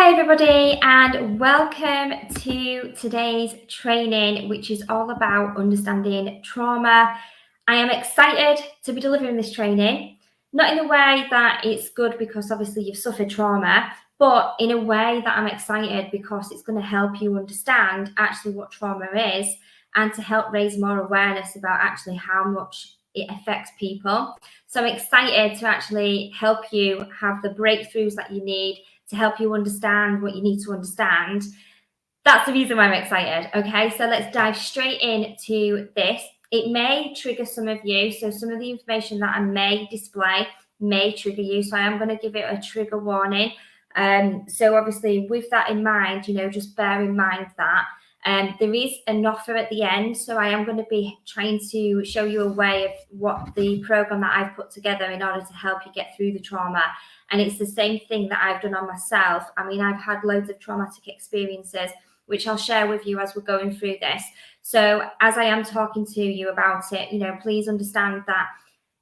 Hi everybody, and welcome to today's training, which is all about understanding trauma. I am excited to be delivering this training, not in a way that it's good because obviously you've suffered trauma, but in a way that I'm excited because it's going to help you understand actually what trauma is and to help raise more awareness about actually how much it affects people. So I'm excited to actually help you have the breakthroughs that you need to help you understand what you need to understand. That's the reason why I'm excited. Okay, so let's dive straight into this. It may trigger some of you. So some of the information that I may display may trigger you. So I am going to give it a trigger warning. So obviously with that in mind, just bear in mind that there is an offer at the end. So I am going to be trying to show you a way of what the program that I've put together in order to help you get through the trauma. And it's the same thing that I've done on myself. I mean, I've had loads of traumatic experiences, which I'll share with you as we're going through this. So as I am talking to you about it, please understand that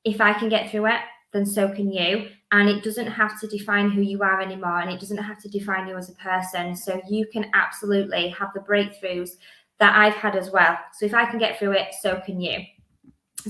if I can get through it, then so can you. And it doesn't have to define who you are anymore, and it doesn't have to define you as a person. So you can absolutely have the breakthroughs that I've had as well. So if I can get through it, so can you.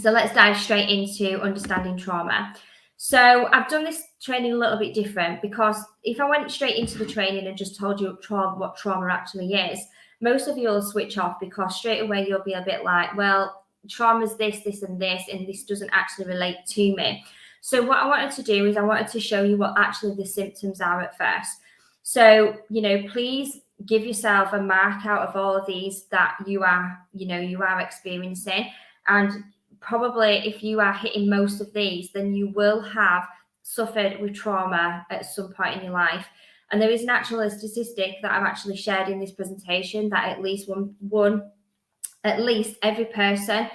So let's dive straight into understanding trauma. So I've done this training a little bit different because if I went straight into the training and just told you what trauma actually is, most of you will switch off because straight away you'll be a bit like, well, trauma's this, and this doesn't actually relate to me. So what I wanted to do is I wanted to show you what actually the symptoms are at first. So, please give yourself a mark out of all of these that you are experiencing. And probably if you are hitting most of these, then you will have suffered with trauma at some point in your life. And there is an actual statistic that I've actually shared in this presentation that at least every person,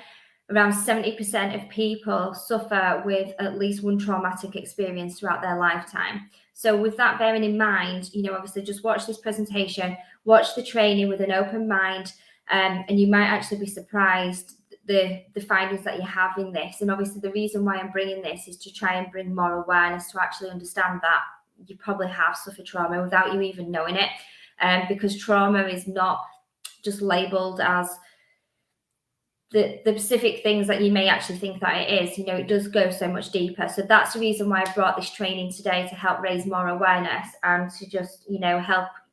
around 70% of people suffer with at least one traumatic experience throughout their lifetime. So with that bearing in mind, obviously just watch this presentation, watch the training with an open mind, and you might actually be surprised the findings that you have in this. And obviously the reason why I'm bringing this is to try and bring more awareness to actually understand that you probably have suffered trauma without you even knowing it, because trauma is not just labeled as the specific things that you may actually think that it is. It does go so much deeper. So that's the reason why I brought this training today, to help raise more awareness and to just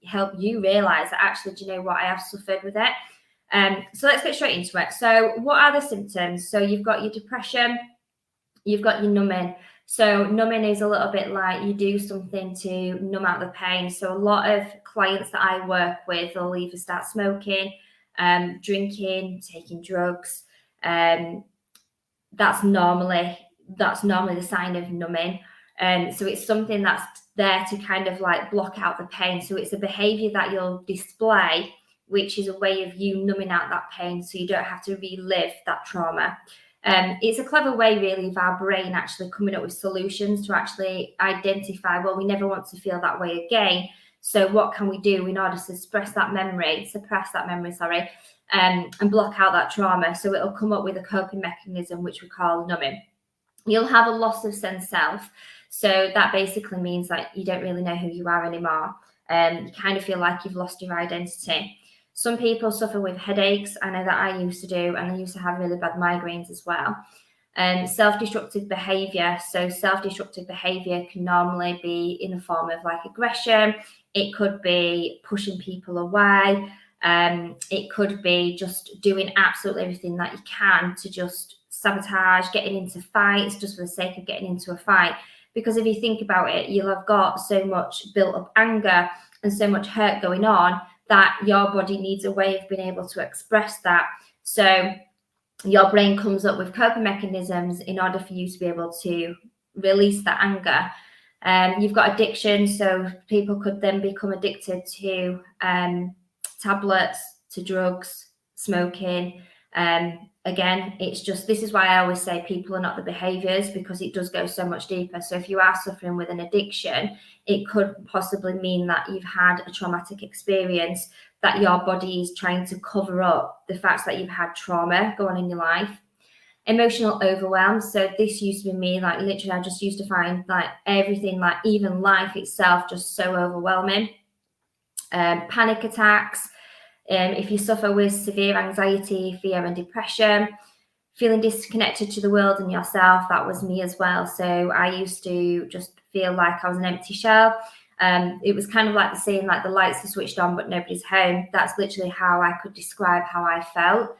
help you realize that actually, do you know what, I have suffered with it. So let's get straight into it. So what are the symptoms? So you've got your depression, you've got your numbing. So numbing is a little bit like you do something to numb out the pain. So a lot of clients that I work with will either start smoking, drinking, taking drugs. That's normally the sign of numbing. So it's something that's there to kind of like block out the pain. So it's a behavior that you'll display, which is a way of you numbing out that pain so you don't have to relive that trauma. It's a clever way really of our brain actually coming up with solutions to actually identify, well, we never want to feel that way again. So what can we do in order to suppress that memory, and block out that trauma? So it'll come up with a coping mechanism, which we call numbing. You'll have a loss of sense self. So that basically means that you don't really know who you are anymore. You kind of feel like you've lost your identity. Some people suffer with headaches. I know that I used to do, and I used to have really bad migraines as well. Self-destructive behavior. So self-destructive behavior can normally be in the form of like aggression. It could be pushing people away. It could be just doing absolutely everything that you can to just sabotage, getting into fights just for the sake of getting into a fight. Because if you think about it, you'll have got so much built up anger and so much hurt going on that your body needs a way of being able to express that. So your brain comes up with coping mechanisms in order for you to be able to release that anger. You've got addiction, so people could then become addicted to tablets, to drugs, smoking. Again, it's just, this is why I always say people are not the behaviors, because it does go so much deeper. So if you are suffering with an addiction, it could possibly mean that you've had a traumatic experience, that your body is trying to cover up the fact that you've had trauma go on in your life. Emotional overwhelm. So this used to be me, like literally I just used to find like everything, like even life itself, just so overwhelming. panic attacks, if you suffer with severe anxiety, fear and depression, feeling disconnected to the world and yourself, that was me as well. So I used to just feel like I was an empty shell. It was kind of like the saying, like the lights are switched on but nobody's home. That's literally how I could describe how I felt.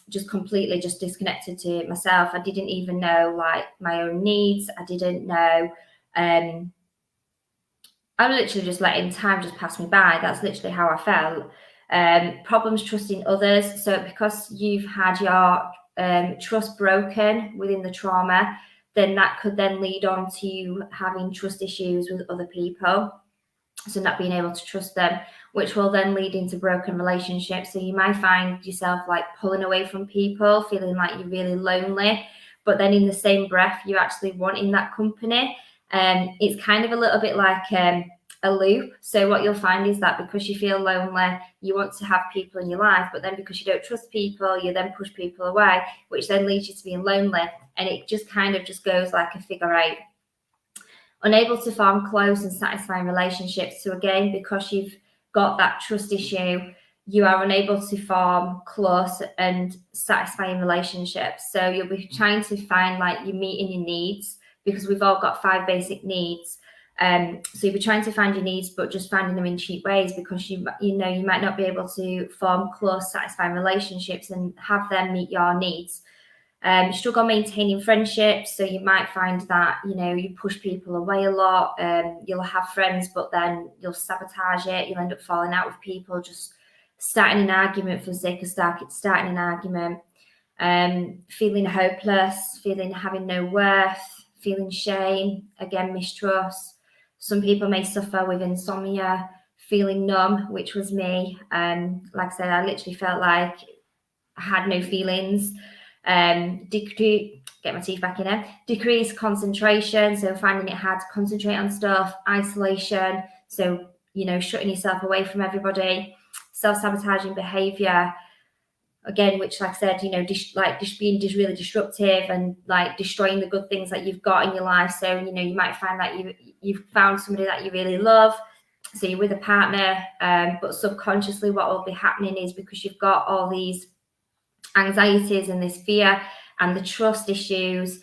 Just completely just disconnected to myself. I didn't even know like my own needs. I didn't know. I literally just letting time just pass me by. That's literally how I felt. Problems trusting others. So because you've had your trust broken within the trauma, then that could then lead on to you having trust issues with other people. So not being able to trust them, which will then lead into broken relationships. So you might find yourself like pulling away from people, feeling like you're really lonely, but then in the same breath, you're actually wanting that company. It's kind of a little bit like a loop. So what you'll find is that because you feel lonely, you want to have people in your life, but then because you don't trust people, you then push people away, which then leads you to being lonely. And it just kind of just goes like a figure eight. Unable to form close and satisfying relationships. So again, because you've got that trust issue, you are unable to form close and satisfying relationships. So you'll be trying to find like you're meeting your needs, because we've all got 5 basic needs. So you'll be trying to find your needs, but just finding them in cheap ways, because you might not be able to form close, satisfying relationships and have them meet your needs. Struggle maintaining friendships, so you might find that you push people away a lot. You'll have friends, but then you'll sabotage it. You'll end up falling out with people, just starting an argument for the sake of starting an argument. Feeling hopeless, feeling having no worth, feeling shame, again mistrust. Some people may suffer with insomnia, feeling numb, which was me. Like I said, I literally felt like I had no feelings. Get my teeth back in there. Decreased concentration, so finding it hard to concentrate on stuff. Isolation, so shutting yourself away from everybody. Self-sabotaging behavior, again, which, like I said, just being really disruptive and like destroying the good things that you've got in your life. So you might find that you've found somebody that you really love, so you're with a partner, but subconsciously what will be happening is, because you've got all these anxieties and this fear and the trust issues,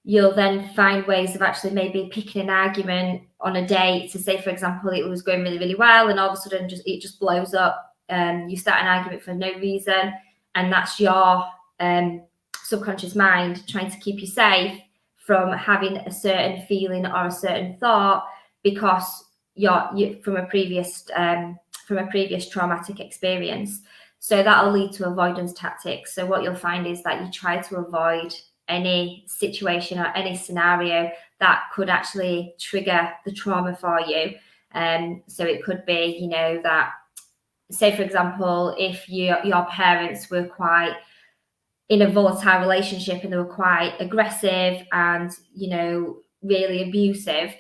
you'll then find ways of actually maybe picking an argument on a date to say, for example, it was going really, really well, and all of a sudden it just blows up. You start an argument for no reason, and that's your subconscious mind trying to keep you safe from having a certain feeling or a certain thought, because you're from a previous traumatic experience. So that'll lead to avoidance tactics. So what you'll find is that you try to avoid any situation or any scenario that could actually trigger the trauma for you. So it could be, that, say, for example, if your parents were quite in a volatile relationship and they were quite aggressive and, really abusive,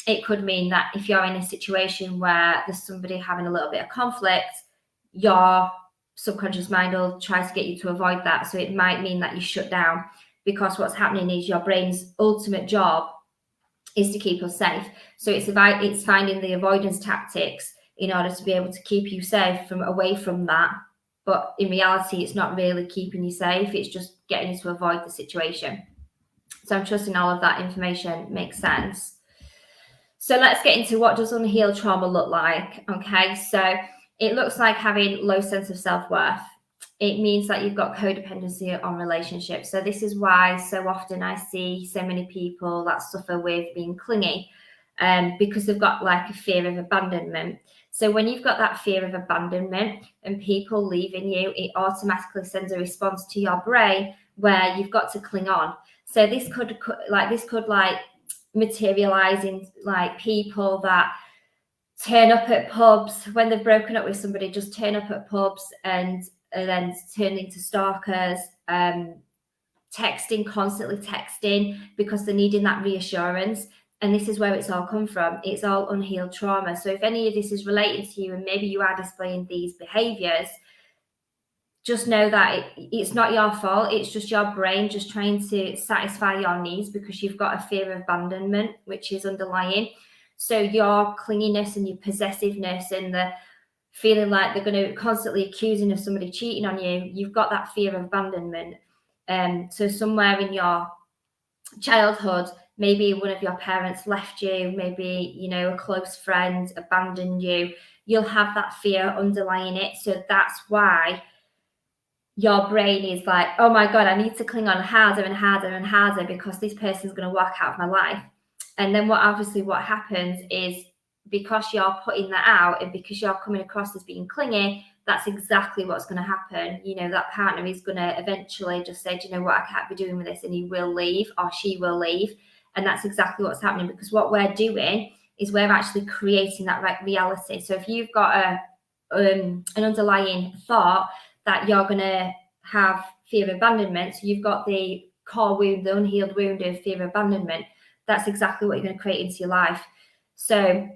it could mean that if you're in a situation where there's somebody having a little bit of conflict, your subconscious mind will try to get you to avoid that. So it might mean that you shut down, because what's happening is your brain's ultimate job is to keep us safe. So it's finding the avoidance tactics in order to be able to keep you safe away from that. But in reality, it's not really keeping you safe. It's just getting you to avoid the situation. So I'm trusting all of that information makes sense. So let's get into, what does unhealed trauma look like? Okay, so it looks like having low sense of self-worth. It means that you've got codependency on relationships. So this is why so often I see so many people that suffer with being clingy, because they've got like a fear of abandonment. So when you've got that fear of abandonment and people leaving you, it automatically sends a response to your brain where you've got to cling on. So this could materialize in like people that turn up at pubs when they've broken up with somebody, just turn up at pubs and then turn into stalkers, constantly texting because they're needing that reassurance. And this is where it's all come from. It's all unhealed trauma. So if any of this is related to you and maybe you are displaying these behaviors, just know that it's not your fault. It's just your brain just trying to satisfy your needs because you've got a fear of abandonment, which is underlying. So your clinginess and your possessiveness and the feeling like they're going to constantly accusing of somebody cheating on you, you've got that fear of abandonment. So somewhere in your childhood, maybe one of your parents left you, maybe, you know, a close friend abandoned you, you'll have that fear underlying it. So that's why your brain is like, oh my God, I need to cling on harder and harder and harder because this person's going to walk out of my life. And then what happens is, because you're putting that out and because you're coming across as being clingy, that's exactly what's going to happen. You know, that partner is going to eventually just say, do you know what, I can't be doing with this, and he will leave or she will leave. And that's exactly what's happening, because what we're doing is we're actually creating that reality. So if you've got an underlying thought that you're going to have fear of abandonment, so you've got the core wound, the unhealed wound of fear of abandonment, that's exactly what you're going to create into your life. So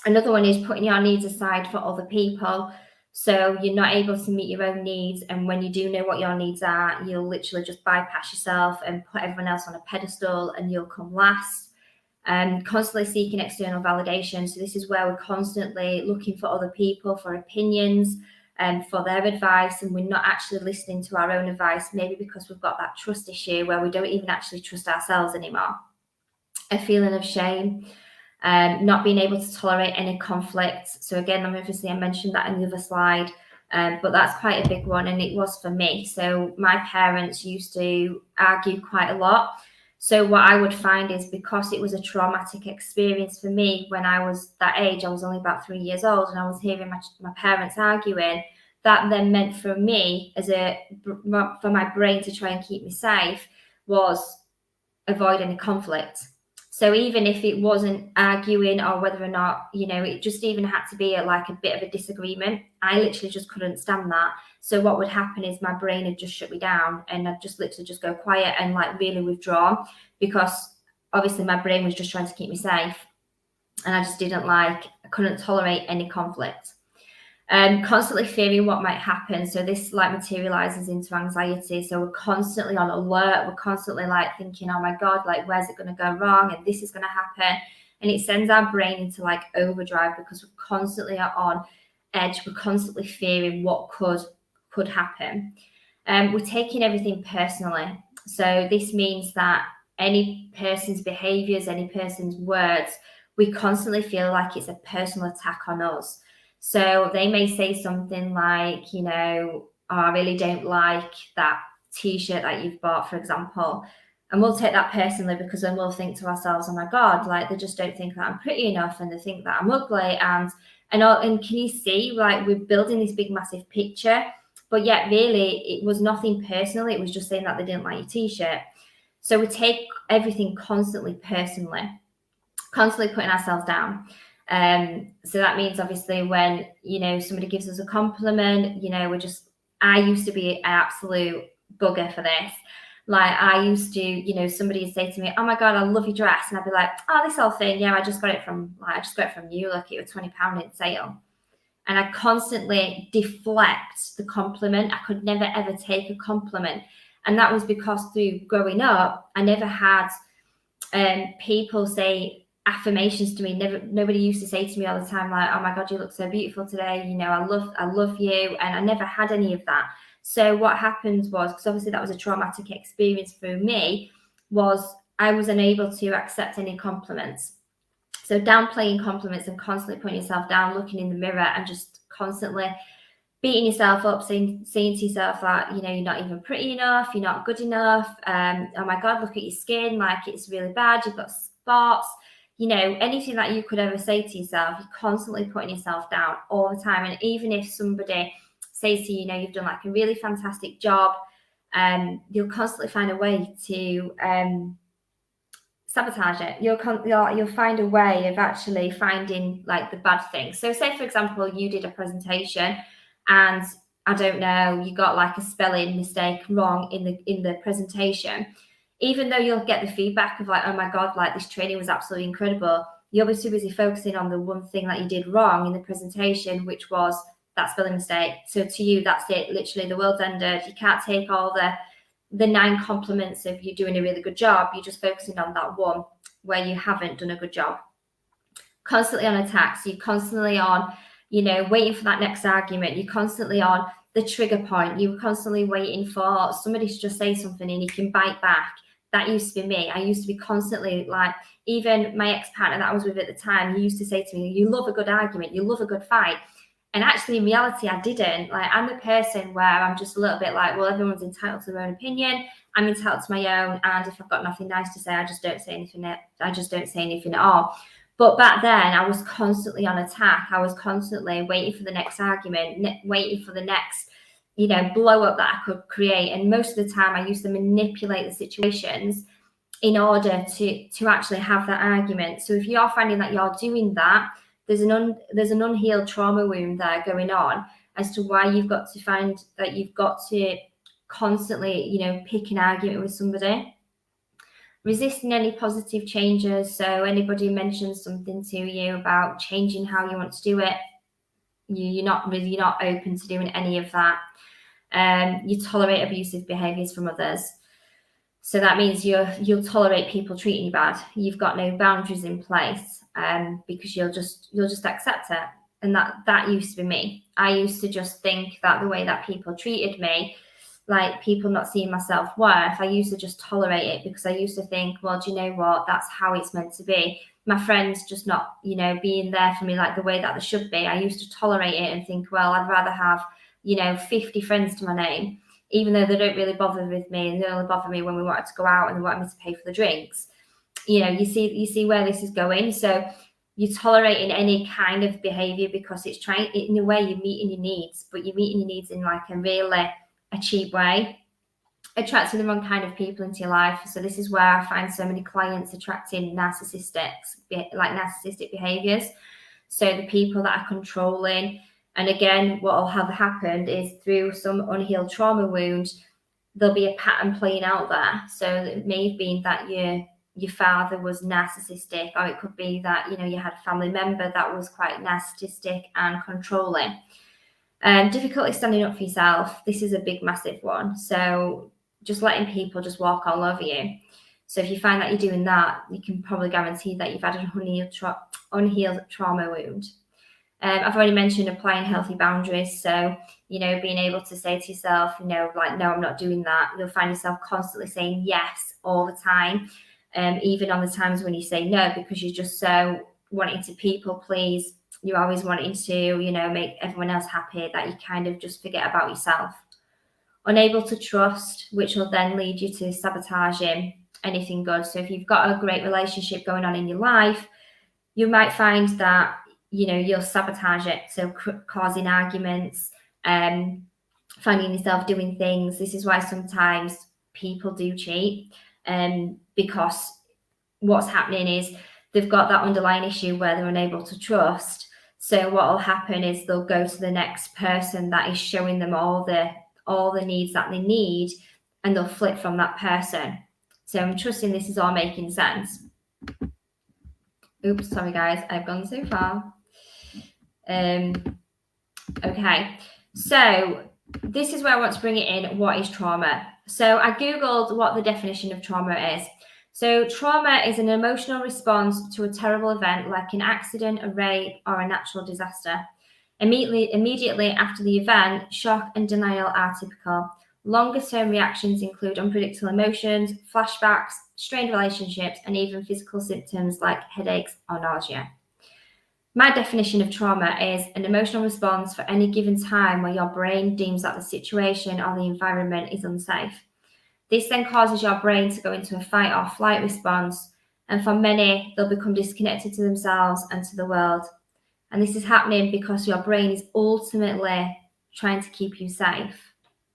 another one is putting your needs aside for other people. So you're not able to meet your own needs, and when you do know what your needs are, you'll literally just bypass yourself and put everyone else on a pedestal, and you'll come last. Constantly seeking external validation. So this is where we're constantly looking for other people for opinions and for their advice, and we're not actually listening to our own advice, maybe because we've got that trust issue where we don't even actually trust ourselves anymore. A feeling of shame, not being able to tolerate any conflict. So again, obviously I mentioned that in the other slide, but that's quite a big one, and it was for me. So my parents used to argue quite a lot. So what I would find is, because it was a traumatic experience for me when I was that age, I was only about 3 years old, and I was hearing my parents arguing, that then meant for me, for my brain to try and keep me safe, was avoid any conflict. So even if it wasn't arguing, or whether or not, you know, it just even had to be like a bit of a disagreement, I literally just couldn't stand that. So what would happen is my brain would just shut me down, and I'd just literally just go quiet and like really withdrawn, because obviously my brain was just trying to keep me safe, and I couldn't tolerate any conflict. Constantly fearing what might happen. So this like materializes into anxiety. So we're constantly on alert. We're constantly like thinking, oh my God, like where's it going to go wrong? And this is going to happen. And it sends our brain into like overdrive, because we're constantly on edge. We're constantly fearing what could happen. We're taking everything personally. So this means that any person's behaviors, any person's words, we constantly feel like it's a personal attack on us. So they may say something like, you know, oh, I really don't like that t-shirt that you've bought, for example. And we'll take that personally, because then we'll think to ourselves, oh my God, like they just don't think that I'm pretty enough, and they think that I'm ugly. And can you see, like, we're building this big, massive picture, but yet really it was nothing personal. It was just saying that they didn't like your t-shirt. So we take everything constantly personally, constantly putting ourselves down. So that means obviously when, you know, somebody gives us a compliment, you know, I used to be an absolute bugger for this. Like I used to, you know, somebody would say to me, oh my God, I love your dress. And I'd be like, oh, this whole thing. Yeah, I just got it from you. Like it was £20 in sale. And I constantly deflect the compliment. I could never, ever take a compliment. And that was because through growing up, I never had people say affirmations to me. Nobody used to say to me all the time, like, oh my God, you look so beautiful today, you know, I love you. And I never had any of that. So what happened was, because obviously that was a traumatic experience for me, was I was unable to accept any compliments. So downplaying compliments and constantly putting yourself down, looking in the mirror and just constantly beating yourself up, saying to yourself that, you know, you're not even pretty enough, you're not good enough. Oh my God, look at your skin, like it's really bad, you've got spots, you know, anything that you could ever say to yourself, you're constantly putting yourself down all the time. And even if somebody says to you, you know, you've done like a really fantastic job, you'll constantly find a way to sabotage it. You'll find a way of actually finding like the bad things. So say, for example, you did a presentation and I don't know, you got like a spelling mistake wrong in the presentation. Even though you'll get the feedback of like, oh my God, like this training was absolutely incredible, you'll be too busy focusing on the one thing that you did wrong in the presentation, which was that spelling mistake. So to you, that's it. Literally, the world's ended. You can't take all the 9 compliments of you doing a really good job. You're just focusing on that one where you haven't done a good job. constantly on attack. So you're constantly on, waiting for that next argument. You're constantly on the trigger point. You're constantly waiting for somebody to just say something and you can bite back. That used to be me. I used to be constantly like, even my ex-partner that I was with at the time, he used to say to me, you love a good argument, you love a good fight. And actually, in reality, I didn't. Like, I'm the person where I'm just a little bit like, well, everyone's entitled to their own opinion. I'm entitled to my own. And if I've got nothing nice to say, I just don't say anything. I just don't say anything at all. But back then, I was constantly on attack. I was constantly waiting for the next argument, waiting for the next, blow up that I could create. And most of the time, I used to manipulate the situations in order to actually have that argument. So if you're finding that you're doing that, there's an unhealed trauma wound there going on as to why you've got to find that you've got to constantly, pick an argument with somebody. Resisting any positive changes. So anybody mentions something to you about changing how you want to do it, you're not open to doing any of that. You tolerate abusive behaviours from others. So that means you'll tolerate people treating you bad. You've got no boundaries in place, because you'll just accept it. And that used to be me. I used to just think that the way that people treated me, like people not seeing my self-worth, I used to just tolerate it because I used to think, well, do you know what? That's how it's meant to be. My friends just not, being there for me like the way that they should be. I used to tolerate it and think, well, I'd rather have, 50 friends to my name, even though they don't really bother with me, and they only bother me when we wanted to go out and they wanted me to pay for the drinks. You see where this is going. So you're tolerating any kind of behavior because it's trying, in a way, you're meeting your needs, but you're meeting your needs in like a really a cheap way, attracting the wrong kind of people into your life. So this is where I find so many clients attracting narcissistic behaviors. So the people that are controlling. And again, what will have happened is through some unhealed trauma wound, there'll be a pattern playing out there. So it may have been that your father was narcissistic, or it could be that, you had a family member that was quite narcissistic and controlling. Difficulty standing up for yourself. This is a big, massive one. So just letting people just walk all over you. So if you find that you're doing that, you can probably guarantee that you've had an unhealed trauma wound. I've already mentioned applying healthy boundaries. So, being able to say to yourself, like, no, I'm not doing that. You'll find yourself constantly saying yes all the time. Even on the times when you say no, because you're just so wanting to people please. You're always wanting to, make everyone else happy that you kind of just forget about yourself. Unable to trust, which will then lead you to sabotaging anything good. So if you've got a great relationship going on in your life, you might find that, you'll sabotage it. So causing arguments, finding yourself doing things. This is why sometimes people do cheat, because what's happening is they've got that underlying issue where they're unable to trust. So what will happen is they'll go to the next person that is showing them all the needs that they need, and they'll flip from that person. So I'm trusting this is all making sense. Oops, sorry guys, I've gone so far. Okay, so this is where I want to bring it in. What is trauma? So I Googled what the definition of trauma is. So trauma is an emotional response to a terrible event like an accident, a rape, or a natural disaster. Immediately after the event, shock and denial are typical. Longer-term reactions include unpredictable emotions, flashbacks, strained relationships, and even physical symptoms like headaches or nausea. My definition of trauma is an emotional response for any given time where your brain deems that the situation or the environment is unsafe. This then causes your brain to go into a fight or flight response, and for many, they'll become disconnected to themselves and to the world. And this is happening because your brain is ultimately trying to keep you safe.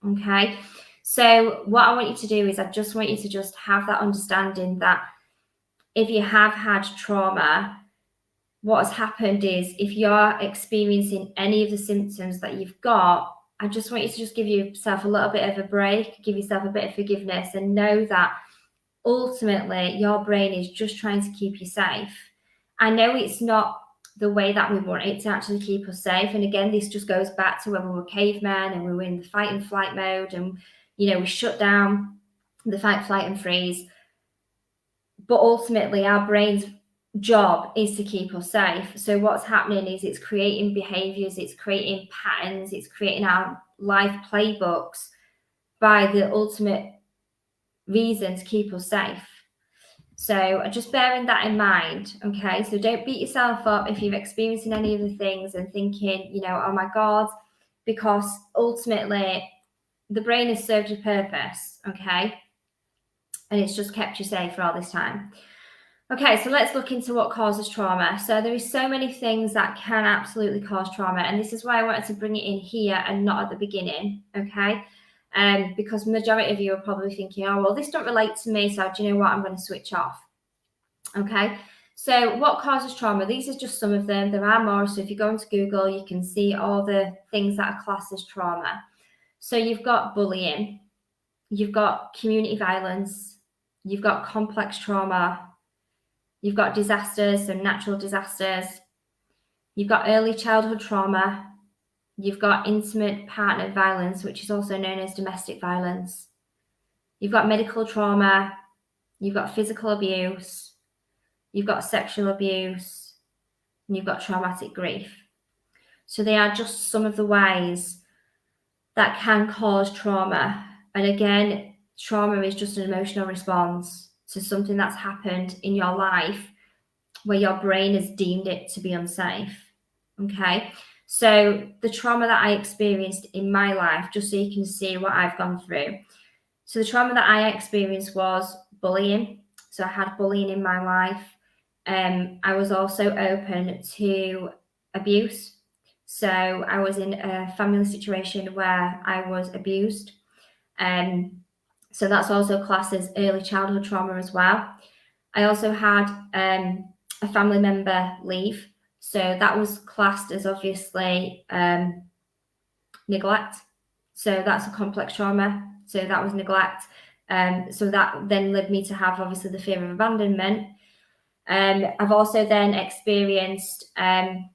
Okay, so what I want you to do is I just want you to just have that understanding that if you have had trauma, what has happened is if you're experiencing any of the symptoms that you've got, I just want you to just give yourself a little bit of a break, give yourself a bit of forgiveness, and know that ultimately your brain is just trying to keep you safe. I know it's not the way that we want it to actually keep us safe. And again, this just goes back to when we were cavemen and we were in the fight and flight mode, and we shut down the fight, flight, and freeze. But ultimately, our brains job is to keep us safe. So what's happening is it's creating behaviors, it's creating patterns, it's creating our life playbooks by the ultimate reason to keep us safe. So just bearing that in mind, okay? So don't beat yourself up if you're experiencing any of the things and thinking, oh my God, because ultimately the brain has served a purpose, okay? And it's just kept you safe for all this time. Okay, so let's look into what causes trauma. So there is so many things that can absolutely cause trauma, and this is why I wanted to bring it in here and not at the beginning, okay? Because majority of you are probably thinking, oh, well, this don't relate to me, so do you know what? I'm going to switch off, okay? So what causes trauma? These are just some of them. There are more, so if you go into Google, you can see all the things that are classed as trauma. So you've got bullying, you've got community violence, you've got complex trauma, you've got disasters and natural disasters. You've got early childhood trauma. You've got intimate partner violence, which is also known as domestic violence. You've got medical trauma. You've got physical abuse. You've got sexual abuse. And you've got traumatic grief. So they are just some of the ways that can cause trauma. And again, trauma is just an emotional response to something that's happened in your life where your brain has deemed it to be unsafe. Okay, so the trauma that I experienced in my life, just so you can see what I've gone through. So the trauma that I experienced was bullying. So I had bullying in my life. I was also open to abuse. So I was in a family situation where I was abused. So that's also classed as early childhood trauma as well. I also had a family member leave. So that was classed as obviously neglect. So that's a complex trauma. So that was neglect. So that then led me to have obviously the fear of abandonment. I've also then experienced, I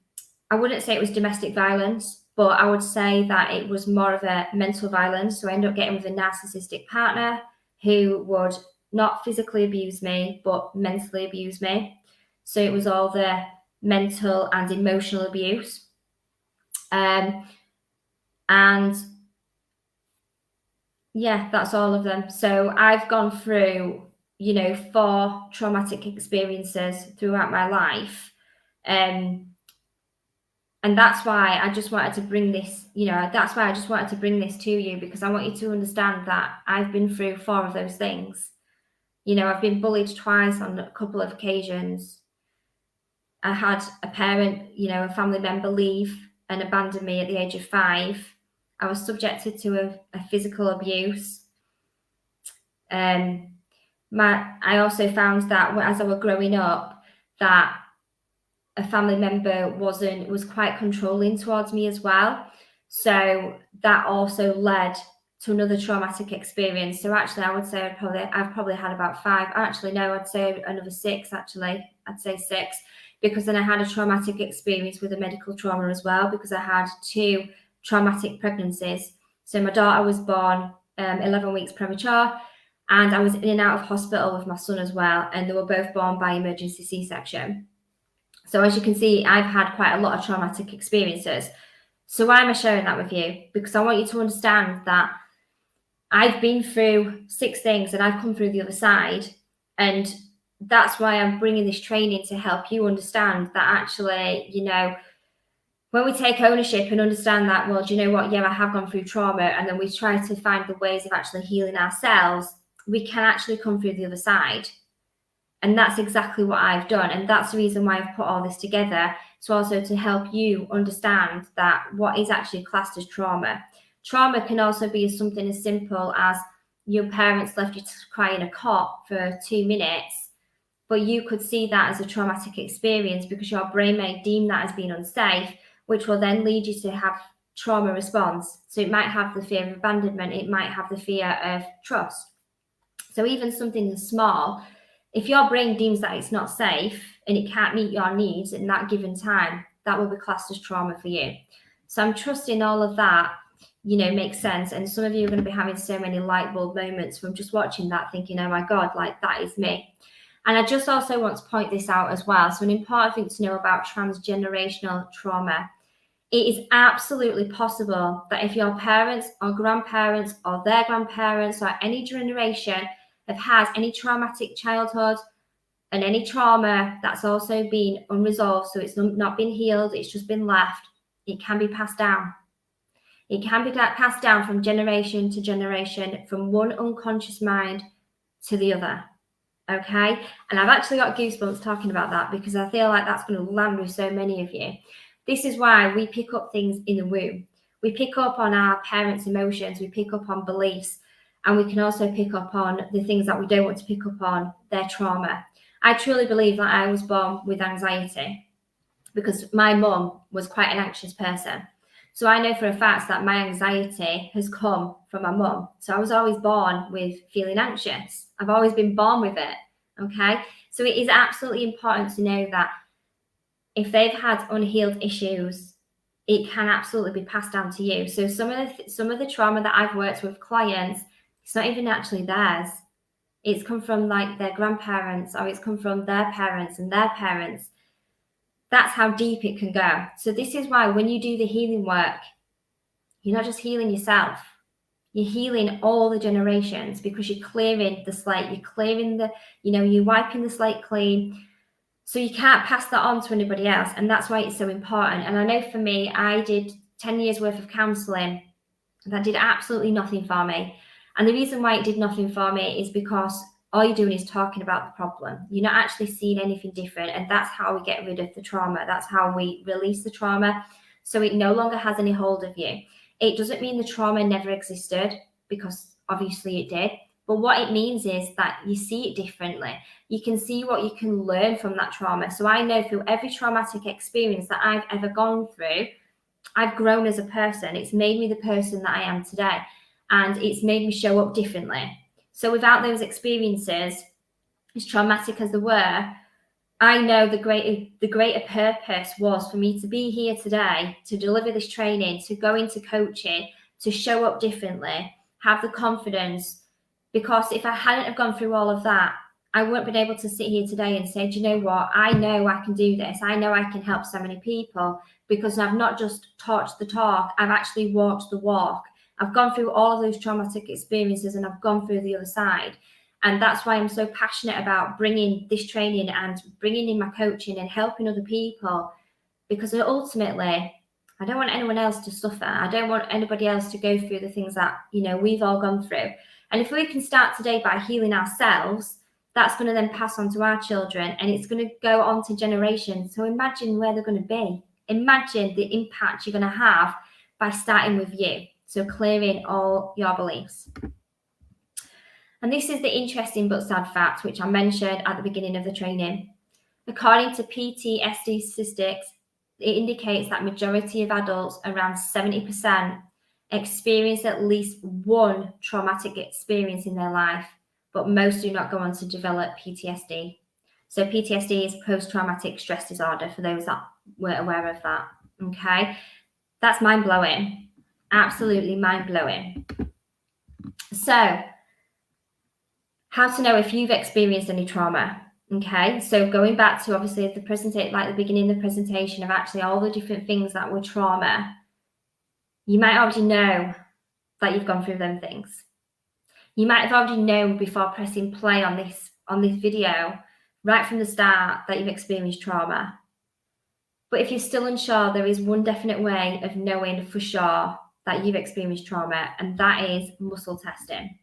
wouldn't say it was domestic violence, but I would say that it was more of a mental violence. So I ended up getting with a narcissistic partner who would not physically abuse me, but mentally abuse me. So it was all the mental and emotional abuse. And yeah, that's all of them. So I've gone through, 4 traumatic experiences throughout my life. And that's why I just wanted to bring this, that's why I just wanted to bring this to you, because I want you to understand that I've been through 4 of those things. I've been bullied twice on a couple of occasions. I had a parent, a family member leave and abandon me at the age of 5. I was subjected to a physical abuse. I also found that as I was growing up, that a family member was quite controlling towards me as well. So that also led to another traumatic experience. So actually, I would say I've probably had about 5. Actually, no, I'd say another 6. Actually, I'd say 6, because then I had a traumatic experience with a medical trauma as well, because I had 2 traumatic pregnancies. So my daughter was born 11 weeks premature, and I was in and out of hospital with my son as well, and they were both born by emergency C-section. So as you can see, I've had quite a lot of traumatic experiences. So why am I sharing that with you? Because I want you to understand that I've been through 6 things and I've come through the other side. And that's why I'm bringing this training to help you understand that actually, when we take ownership and understand that, well, do you know what? Yeah, I have gone through trauma. And then we try to find the ways of actually healing ourselves. We can actually come through the other side. And that's exactly what I've done. And that's the reason why I've put all this together. So also to help you understand that what is actually classed as trauma. Trauma can also be something as simple as your parents left you to cry in a cot for 2 minutes, but you could see that as a traumatic experience because your brain may deem that as being unsafe, which will then lead you to have trauma response. So it might have the fear of abandonment. It might have the fear of trust. So even something as small, if your brain deems that it's not safe and it can't meet your needs in that given time, that will be classed as trauma for you. So I'm trusting all of that, makes sense. And some of you are going to be having so many light bulb moments from just watching that, thinking, oh my God, like that is me. And I just also want to point this out as well. So an important thing to know about transgenerational trauma. It is absolutely possible that if your parents or grandparents or their grandparents or any generation have had any traumatic childhood and any trauma that's also been unresolved, so it's not been healed, it's just been left, it can be passed down. It can be passed down from generation to generation, from one unconscious mind to the other. Okay, and I've actually got goosebumps talking about that because I feel like that's going to land with so many of you. This is why we pick up things in the womb. We pick up on our parents' emotions, we pick up on beliefs, and we can also pick up on the things that we don't want to pick up on, their trauma. I truly believe that I was born with anxiety because my mum was quite an anxious person. So I know for a fact that my anxiety has come from my mum. So I was always born with feeling anxious. I've always been born with it. Okay. So it is absolutely important to know that if they've had unhealed issues, it can absolutely be passed down to you. So some of the trauma that I've worked with clients, it's not even actually theirs. It's come from like their grandparents, or it's come from their parents and their parents. That's how deep it can go. So this is why when you do the healing work, you're not just healing yourself, you're healing all the generations, because you're clearing the slate, you're clearing you're wiping the slate clean. So you can't pass that on to anybody else. And that's why it's so important. And I know for me, I did 10 years worth of counselling. That did absolutely nothing for me. And the reason why it did nothing for me is because all you're doing is talking about the problem. You're not actually seeing anything different. And that's how we get rid of the trauma. That's how we release the trauma. So it no longer has any hold of you. It doesn't mean the trauma never existed, because obviously it did. But what it means is that you see it differently. You can see what you can learn from that trauma. So I know through every traumatic experience that I've ever gone through, I've grown as a person. It's made me the person that I am today. And it's made me show up differently. So without those experiences, as traumatic as they were, I know the greater purpose was for me to be here today, to deliver this training, to go into coaching, to show up differently, have the confidence. Because if I hadn't have gone through all of that, I wouldn't have been able to sit here today and say, do you know what? I know I can do this. I know I can help so many people, because I've not just talked the talk, I've actually walked the walk. I've gone through all of those traumatic experiences and I've gone through the other side. And that's why I'm so passionate about bringing this training and bringing in my coaching and helping other people, because ultimately, I don't want anyone else to suffer. I don't want anybody else to go through the things that, we've all gone through. And if we can start today by healing ourselves, that's going to then pass on to our children, and it's going to go on to generations. So imagine where they're going to be. Imagine the impact you're going to have by starting with you. So clearing all your beliefs. And this is the interesting but sad fact, which I mentioned at the beginning of the training. According to PTSD statistics, it indicates that majority of adults, around 70%, experience at least one traumatic experience in their life, but most do not go on to develop PTSD. So PTSD is post-traumatic stress disorder, for those that weren't aware of that. Okay, that's mind-blowing, absolutely mind-blowing. So how to know if you've experienced any trauma. Okay, so going back to obviously the beginning of the presentation of actually all the different things that were trauma, you might already know that you've gone through them things. You might have already known before pressing play on this video right from the start that you've experienced trauma. But if you're still unsure, there is one definite way of knowing for sure that you've experienced trauma, and that is muscle testing.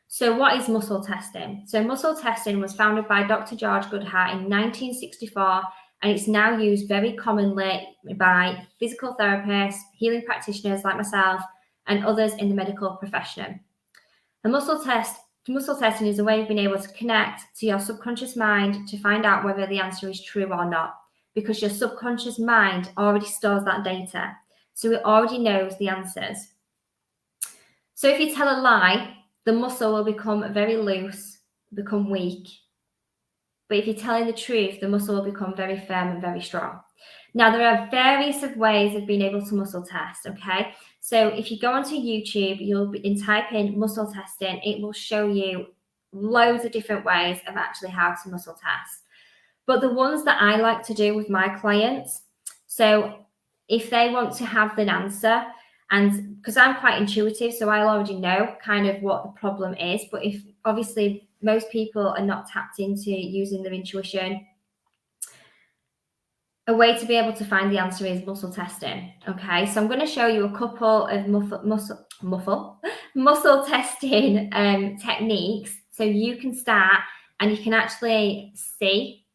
So what is muscle testing? So muscle testing was founded by Dr. George Goodhart in 1964, and it's now used very commonly by physical therapists, healing practitioners like myself, and others in the medical profession. A muscle testing is a way of being able to connect to your subconscious mind to find out whether the answer is true or not, because your subconscious mind already stores that data. So it already knows the answers. So if you tell a lie, the muscle will become very loose, become weak. But if you're telling the truth, the muscle will become very firm and very strong. Now, there are various ways of being able to muscle test, okay? So if you go onto YouTube, type in muscle testing, it will show you loads of different ways of actually how to muscle test. But the ones that I like to do with my clients, so if they want to have an answer, and because I'm quite intuitive, so I'll already know kind of what the problem is. But if obviously most people are not tapped into using their intuition, a way to be able to find the answer is muscle testing. Okay, so I'm going to show you a couple of muscle testing techniques, so you can start and you can actually see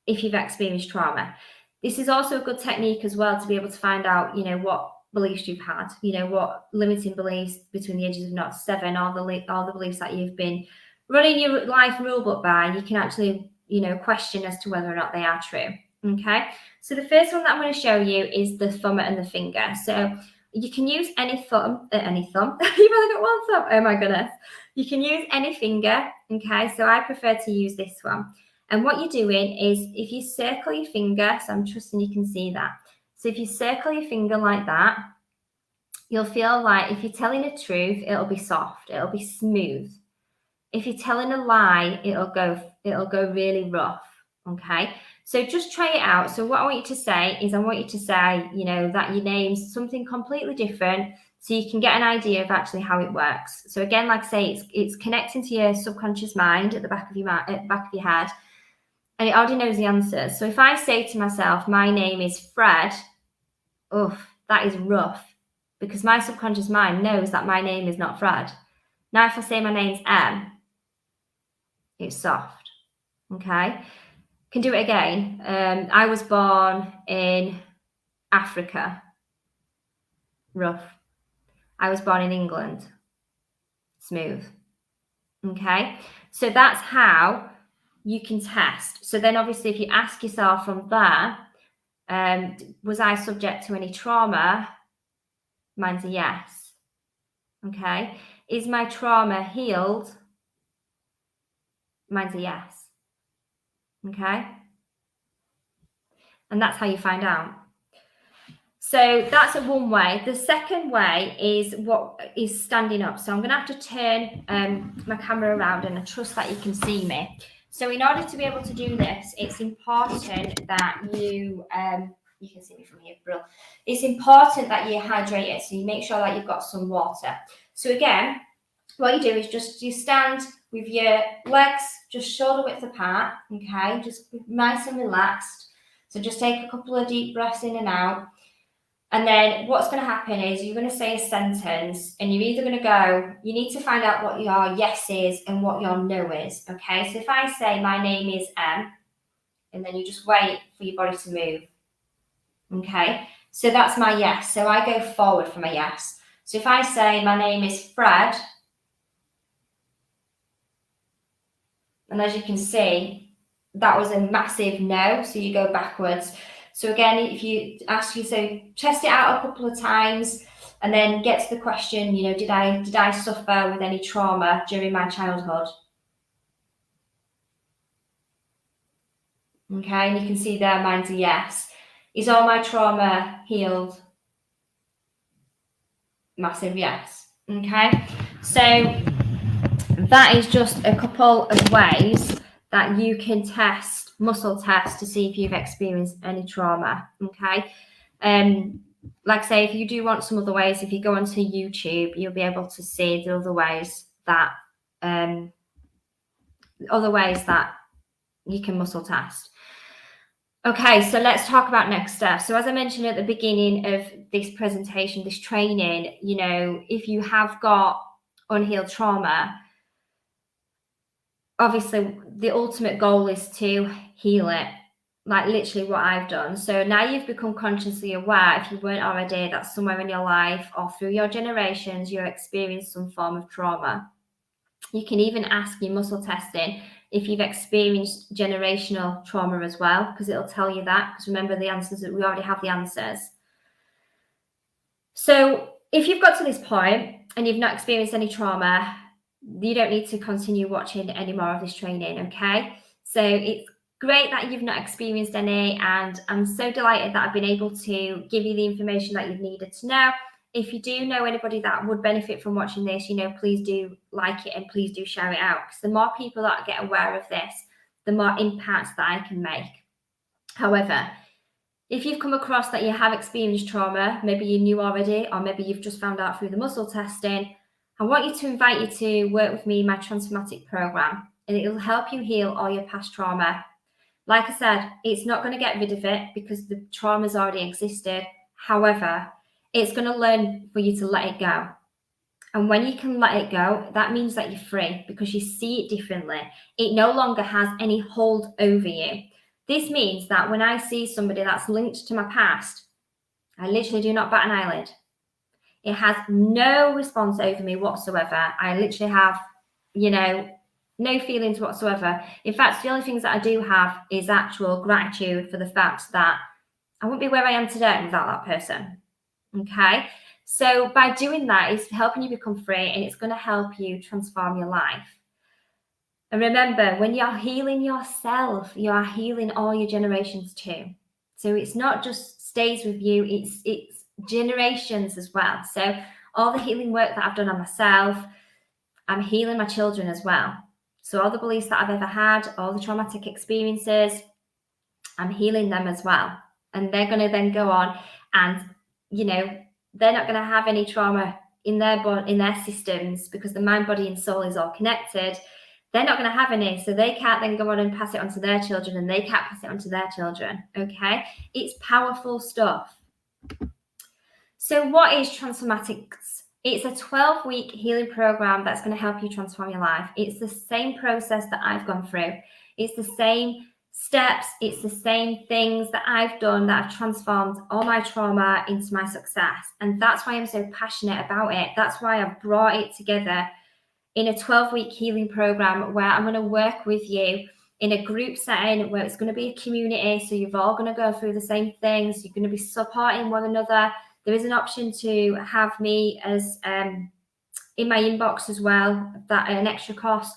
if you've experienced trauma. This is also a good technique as well to be able to find out, what beliefs you've had, what limiting beliefs between the ages of 0 to 7, all the beliefs that you've been running your life rule book by. You can actually, question as to whether or not they are true. Okay, so the first one that I'm going to show you is the thumb and the finger. So you can use any thumb. You've only got one thumb. Oh my goodness. You can use any finger. Okay, so I prefer to use this one. And what you're doing is if you circle your finger, so I'm trusting you can see that. So if you circle your finger like that, you'll feel like if you're telling the truth, it'll be soft, it'll be smooth. If you're telling a lie, it'll go really rough. Okay, so just try it out. So what I want you to say is, I want you to say, that your name's something completely different, so you can get an idea of actually how it works. So again, like I say, it's connecting to your subconscious mind at the back of your head, and it already knows the answers. So if I say to myself, my name is Fred, that is rough, because my subconscious mind knows that my name is not Fred. Now, if I say my name's M, it's soft. Okay, can do it again. I was born in Africa, rough. I was born in England, smooth. Okay, so that's how you can test. So then obviously if you ask yourself from there, was I subject to any trauma? Mine's a yes. Okay, is my trauma healed? Mine's a yes. Okay, and that's how you find out. So that's one way. The second way is standing up. So I'm going to have to turn my camera around, and I trust that you can see me. So in order to be able to do this, it's important that you can see me from here, bro. It's important that you're hydrated, so you make sure that you've got some water. So again, what you do is you stand with your legs just shoulder width apart, okay? Just nice and relaxed. So just take a couple of deep breaths in and out. And then what's going to happen is you're going to say a sentence, and you're either going to go, you need to find out what your yes is and what your no is, okay? So if I say my name is M, and then you just wait for your body to move, okay? So that's my yes. So I go forward for my yes. So if I say my name is Fred, and as you can see, that was a massive no, so you go backwards. So again, if you ask you, so test it out a couple of times, and then get to the question, did I suffer with any trauma during my childhood? Okay, and you can see there, mine's a yes. Is all my trauma healed? Massive yes. Okay, so that is just a couple of ways that you can muscle test to see if you've experienced any trauma. Okay, like I say, if you do want some other ways, if you go onto YouTube, you'll be able to see the other ways that you can muscle test. Okay, so let's talk about next steps. So as I mentioned at the beginning of this presentation, this training, if you have got unhealed trauma, obviously the ultimate goal is to heal it, like literally what I've done. So now you've become consciously aware, if you weren't already, that somewhere in your life or through your generations, you've experienced some form of trauma. You can even ask your muscle testing if you've experienced generational trauma as well, because it'll tell you that, because remember the answers, that we already have the answers. So if you've got to this point and you've not experienced any trauma, you don't need to continue watching any more of this training, okay? So it's great that you've not experienced any, and I'm so delighted that I've been able to give you the information that you've needed to know. If you do know anybody that would benefit from watching this, please do like it and please do share it out, because the more people that get aware of this, the more impacts that I can make. However, if you've come across that you have experienced trauma, maybe you knew already, or maybe you've just found out through the muscle testing, I want you to invite you to work with me in my Transformatic program, and it will help you heal all your past trauma. Like I said, it's not going to get rid of it because the trauma's already existed. However, it's going to learn for you to let it go. And when you can let it go, that means that you're free because you see it differently. It no longer has any hold over you. This means that when I see somebody that's linked to my past, I literally do not bat an eyelid. It has no response over me whatsoever. I literally have, no feelings whatsoever. In fact, the only things that I do have is actual gratitude for the fact that I wouldn't be where I am today without that person. Okay? So by doing that, it's helping you become free, and it's going to help you transform your life. And remember, when you're healing yourself, you are healing all your generations too. So it's not just stays with you, it's generations as well. So all the healing work that I've done on myself, I'm healing my children as well. So all the beliefs that I've ever had, all the traumatic experiences, I'm healing them as well. And they're going to then go on and, they're not going to have any trauma in their systems because the mind, body, and soul is all connected. They're not going to have any, so they can't then go on and pass it on to their children, and they can't pass it on to their children, okay? It's powerful stuff. So what is Transformatics? It's a 12-week healing program that's going to help you transform your life. It's the same process that I've gone through. It's the same steps. It's the same things that I've done that have transformed all my trauma into my success. And that's why I'm so passionate about it. That's why I've brought it together in a 12-week healing program where I'm going to work with you in a group setting where it's going to be a community. So you're all going to go through the same things. You're going to be supporting one another. There is an option to have me as in my inbox as well, that an extra cost.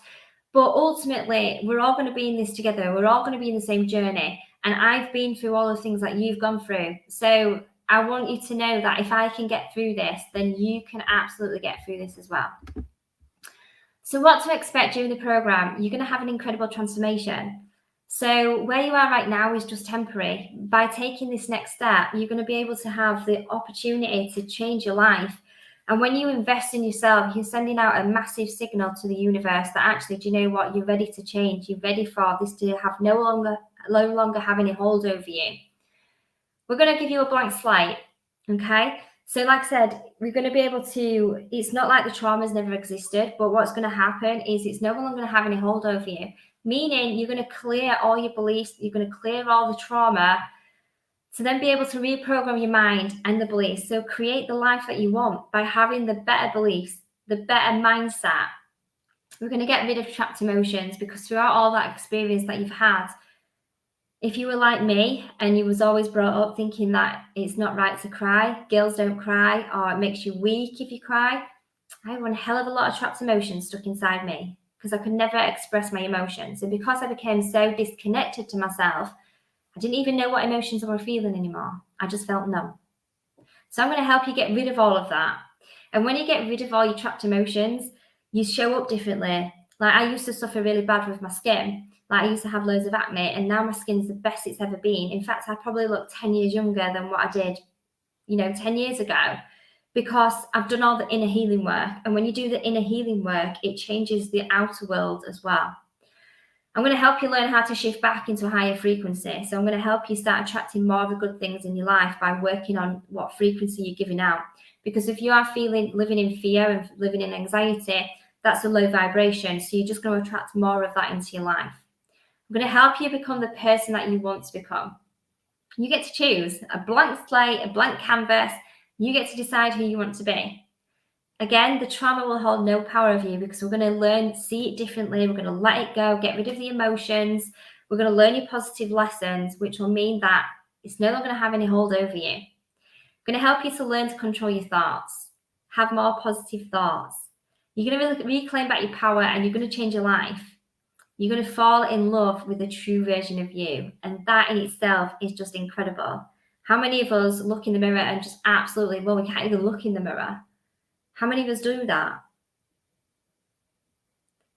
But ultimately, we're all going to be in this together. We're all going to be in the same journey. And I've been through all the things that you've gone through. So I want you to know that if I can get through this, then you can absolutely get through this as well. So what to expect during the program? You're going to have an incredible transformation. So where you are right now is just temporary. By taking this next step, you're going to be able to have the opportunity to change your life. And when you invest in yourself, you're sending out a massive signal to the universe that actually, do you know what? You're ready to change. You're ready for this to have no longer have any hold over you. We're going to give you a blank slate, okay? So like I said, we're going to be able to, it's not like the trauma's never existed, but what's going to happen is it's no longer going to have any hold over you, meaning you're going to clear all your beliefs, you're going to clear all the trauma to then be able to reprogram your mind and the beliefs. So create the life that you want by having the better beliefs, the better mindset. We're going to get rid of trapped emotions because throughout all that experience that you've had, if you were like me and you was always brought up thinking that it's not right to cry, girls don't cry, or it makes you weak if you cry, I had one hell of a lot of trapped emotions stuck inside me because I could never express my emotions. And because I became so disconnected to myself, I didn't even know what emotions I were feeling anymore. I just felt numb. So I'm going to help you get rid of all of that. And when you get rid of all your trapped emotions, you show up differently. Like I used to suffer really bad with my skin. Like I used to have loads of acne, and now my skin's the best it's ever been. In fact, I probably look 10 years younger than what I did, 10 years ago, because I've done all the inner healing work. And when you do the inner healing work, it changes the outer world as well. I'm going to help you learn how to shift back into a higher frequency. So I'm going to help you start attracting more of the good things in your life by working on what frequency you're giving out. Because if you are living in fear and living in anxiety, that's a low vibration. So you're just going to attract more of that into your life. I'm going to help you become the person that you want to become. You get to choose a blank slate, a blank canvas. You get to decide who you want to be. Again, the trauma will hold no power over you because we're going to see it differently. We're going to let it go, get rid of the emotions. We're going to learn your positive lessons, which will mean that it's no longer going to have any hold over you. I'm going to help you to learn to control your thoughts, have more positive thoughts. You're going to reclaim back your power and you're going to change your life. You're going to fall in love with the true version of you. And that in itself is just incredible. How many of us look in the mirror and just absolutely, well, we can't even look in the mirror? How many of us do that?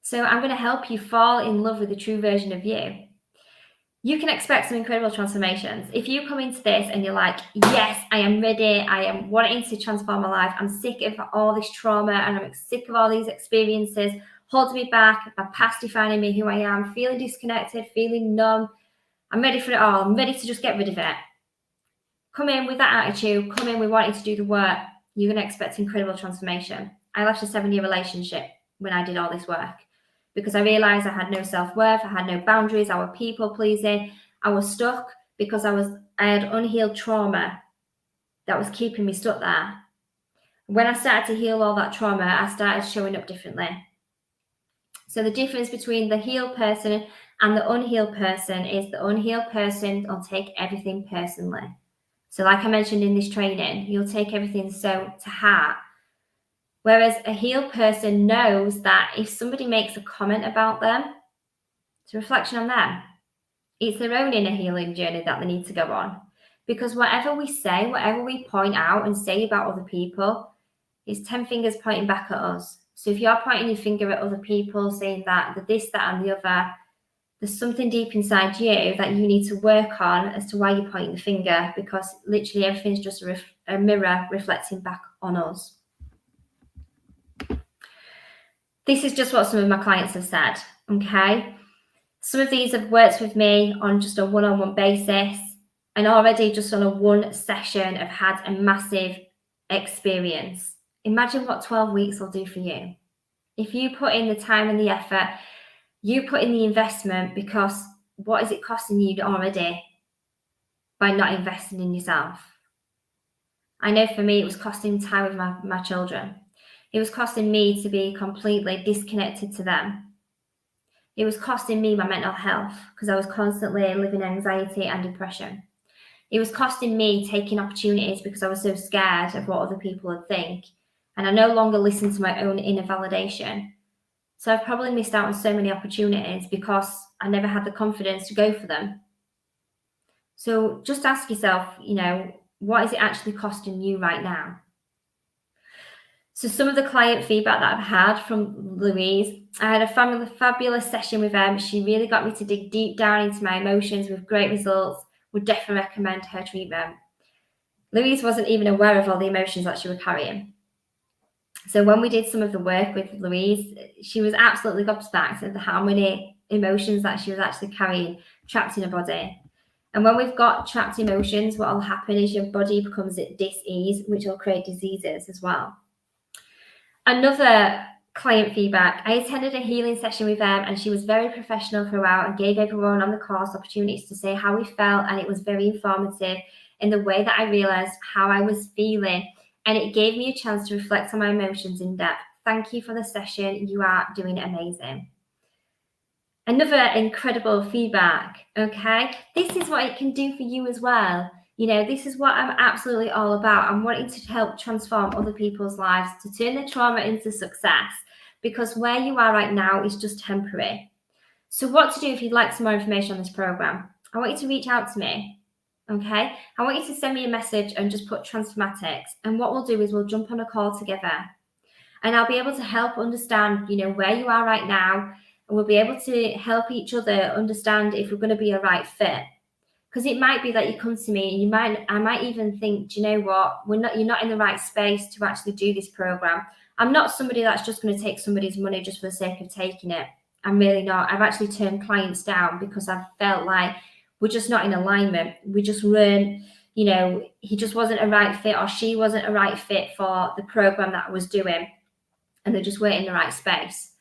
So I'm going to help you fall in love with the true version of you. You can expect some incredible transformations. If you come into this and you're like, yes, I am ready, I am wanting to transform my life, I'm sick of all this trauma and I'm sick of all these experiences holding me back, my past defining me, who I am, feeling disconnected, feeling numb, I'm ready for it all, I'm ready to just get rid of it. Come in with that attitude, come in with wanting to do the work, you're going to expect incredible transformation. I left a 7-year relationship when I did all this work, because I realized I had no self-worth, I had no boundaries, I was people-pleasing, I was stuck because I had unhealed trauma that was keeping me stuck there. When I started to heal all that trauma, I started showing up differently. So the difference between the healed person and the unhealed person is the unhealed person will take everything personally. So like I mentioned in this training, you'll take everything so to heart. Whereas a healed person knows that if somebody makes a comment about them, it's a reflection on them. It's their own inner healing journey that they need to go on. Because whatever we say, whatever we point out and say about other people, it's 10 fingers pointing back at us. So if you're pointing your finger at other people, saying that, the this, that, and the other, there's something deep inside you that you need to work on as to why you're pointing the finger, because literally everything's just a mirror reflecting back on us. This is just what some of my clients have said, okay? Some of these have worked with me on just a one-on-one basis, and already just on a one session have had a massive experience. Imagine what 12 weeks will do for you. If you put in the time and the effort, you put in the investment, because what is it costing you already by not investing in yourself? I know for me, it was costing time with my children. It was costing me to be completely disconnected to them. It was costing me my mental health, because I was constantly living anxiety and depression. It was costing me taking opportunities because I was so scared of what other people would think. And I no longer listened to my own inner validation. So I've probably missed out on so many opportunities because I never had the confidence to go for them. So just ask yourself, what is it actually costing you right now? So some of the client feedback that I've had from Louise, I had a fabulous session with her. She really got me to dig deep down into my emotions with great results. Would definitely recommend her treatment. Louise wasn't even aware of all the emotions that she was carrying. So when we did some of the work with Louise, she was absolutely gobsmacked at how many emotions that she was actually carrying trapped in her body. And when we've got trapped emotions, what will happen is your body becomes at dis-ease, which will create diseases as well. Another client feedback, I attended a healing session with them, and she was very professional throughout and gave everyone on the course opportunities to say how we felt, and it was very informative in the way that I realized how I was feeling, and it gave me a chance to reflect on my emotions in depth. Thank you for the session. You are doing amazing. Another incredible feedback, okay? This is what it can do for you as well. This is what I'm absolutely all about. I'm wanting to help transform other people's lives, to turn their trauma into success, because where you are right now is just temporary. So what to do if you'd like some more information on this program? I want you to reach out to me, okay? I want you to send me a message and just put Transformatics. And what we'll do is we'll jump on a call together, and I'll be able to help understand, where you are right now, and we'll be able to help each other understand if we're going to be a right fit. Because it might be that you come to me and I might even think, do you know what, you're not in the right space to actually do this program. I'm not somebody that's just going to take somebody's money just for the sake of taking it. I'm really not. I've actually turned clients down because I've felt like we're just not in alignment. We just weren't, he just wasn't a right fit, or she wasn't a right fit for the program that I was doing, and they just weren't in the right space.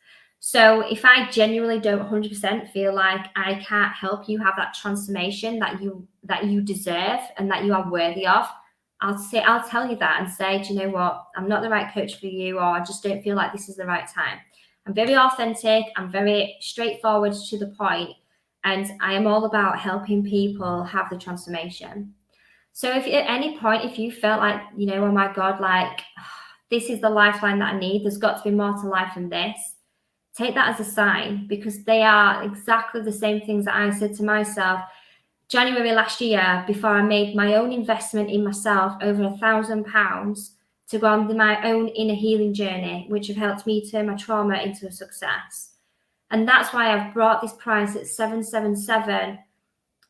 So if I genuinely don't 100% feel like I can't help you have that transformation that you deserve and that you are worthy of, I'll tell you that and say, do you know what, I'm not the right coach for you, or I just don't feel like this is the right time. I'm very authentic, I'm very straightforward to the point, and I am all about helping people have the transformation. So if at any point, if you felt like, oh my God, like this is the lifeline that I need, there's got to be more to life than this, take that as a sign, because they are exactly the same things that I said to myself January last year, before I made my own investment in myself, over £1,000 to go on my own inner healing journey, which have helped me turn my trauma into a success. And that's why I've brought this price at $777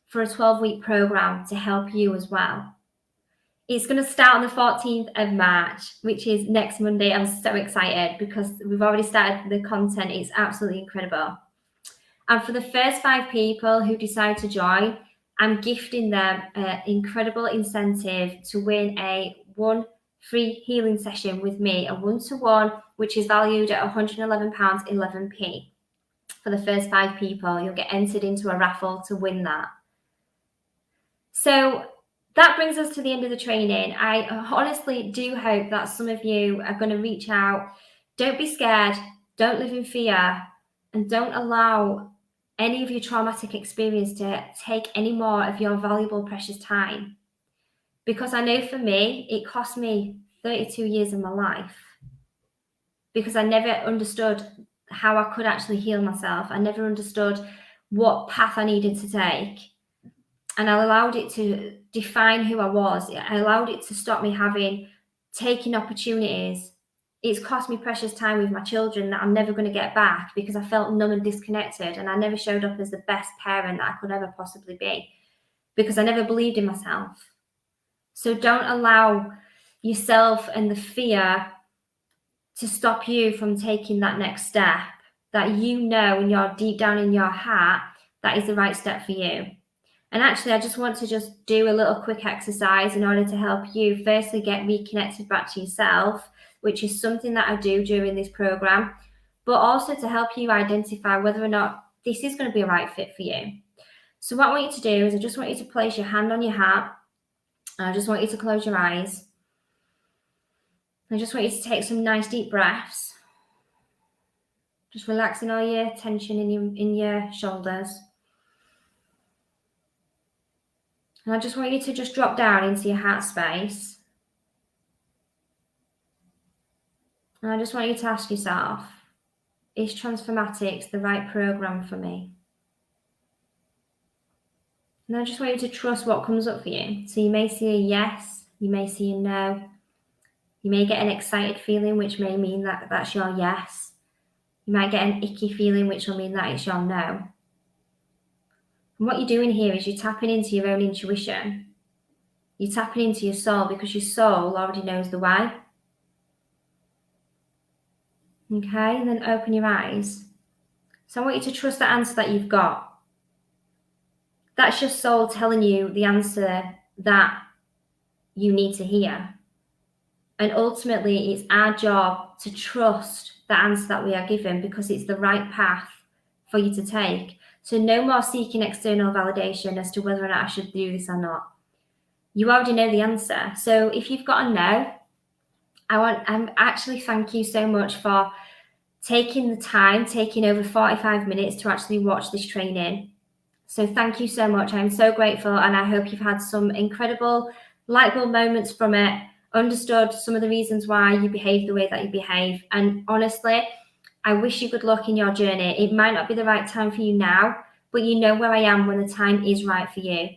for a 12-week program to help you as well. It's going to start on the 14th of March, which is next Monday. I'm so excited because we've already started the content. It's absolutely incredible. And for the first 5 people who decide to join, I'm gifting them an incredible incentive to win a 1 free healing session with me, a 1-to-1, which is valued at £111.11. For the first 5 people, you'll get entered into a raffle to win that. So that brings us to the end of the training. I honestly do hope that some of you are going to reach out. Don't be scared. Don't live in fear. And don't allow any of your traumatic experience to take any more of your valuable, precious time. Because I know for me, it cost me 32 years of my life. Because I never understood how I could actually heal myself. I never understood what path I needed to take. And I allowed it to define who I was. I allowed it to stop me taking opportunities. It's cost me precious time with my children that I'm never going to get back because I felt numb and disconnected, and I never showed up as the best parent that I could ever possibly be because I never believed in myself. So don't allow yourself and the fear to stop you from taking that next step that you know in your deep down in your heart that is the right step for you. And actually, I just want to do a little quick exercise in order to help you firstly get reconnected back to yourself, which is something that I do during this program, but also to help you identify whether or not this is going to be a right fit for you. So what I want you to do is I just want you to place your hand on your heart, and I just want you to close your eyes. I just want you to take some nice deep breaths, just relaxing all your tension in your shoulders. And I just want you to just drop down into your heart space. And I just want you to ask yourself, is Transformatics the right program for me? And I just want you to trust what comes up for you. So you may see a yes, you may see a no. You may get an excited feeling, which may mean that that's your yes. You might get an icky feeling, which will mean that it's your no. And what you're doing here is you're tapping into your own intuition. You're tapping into your soul because your soul already knows the why. Okay, and then open your eyes. So I want you to trust the answer that you've got. That's your soul telling you the answer that you need to hear. And ultimately, it's our job to trust the answer that we are given because it's the right path for you to take. So no more seeking external validation as to whether or not I should do this or not. You already know the answer. So if you've got a no, I actually thank you so much for taking the time, taking over 45 minutes to actually watch this training. So thank you so much. I'm so grateful, and I hope you've had some incredible light bulb moments from it, understood some of the reasons why you behave the way that you behave. And honestly, I wish you good luck in your journey. It might not be the right time for you now, but you know where I am when the time is right for you.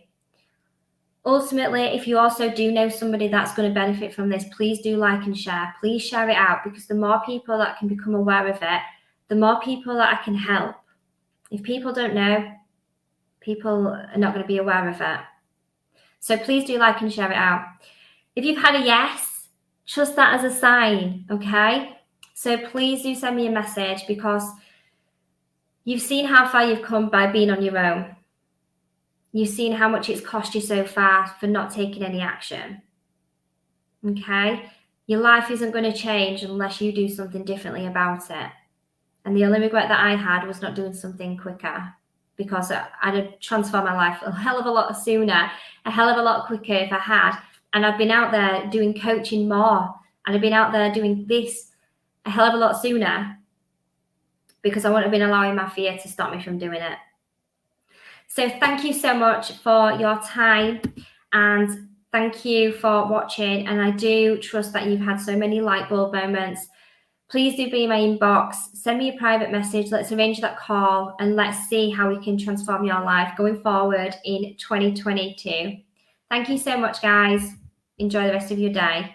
Ultimately, if you also do know somebody that's going to benefit from this, please do like and share. Please share it out, because the more people that can become aware of it, the more people that I can help. If people don't know, people are not going to be aware of it. So please do like and share it out. If you've had a yes, trust that as a sign, okay? So please do send me a message, because you've seen how far you've come by being on your own. You've seen how much it's cost you so far for not taking any action. Okay? Your life isn't going to change unless you do something differently about it. And the only regret that I had was not doing something quicker, because I'd have transformed my life a hell of a lot sooner, a hell of a lot quicker if I had. And I've been out there doing coaching more, and I've been out there doing this a hell of a lot sooner, because I wouldn't have been allowing my fear to stop me from doing it. So thank you so much for your time, and thank you for watching. And I do trust that you've had so many light bulb moments. please do be in my inbox. Send me a private message. Let's arrange that call and let's see how we can transform your life going forward in 2022. Thank you so much, guys. Enjoy the rest of your day.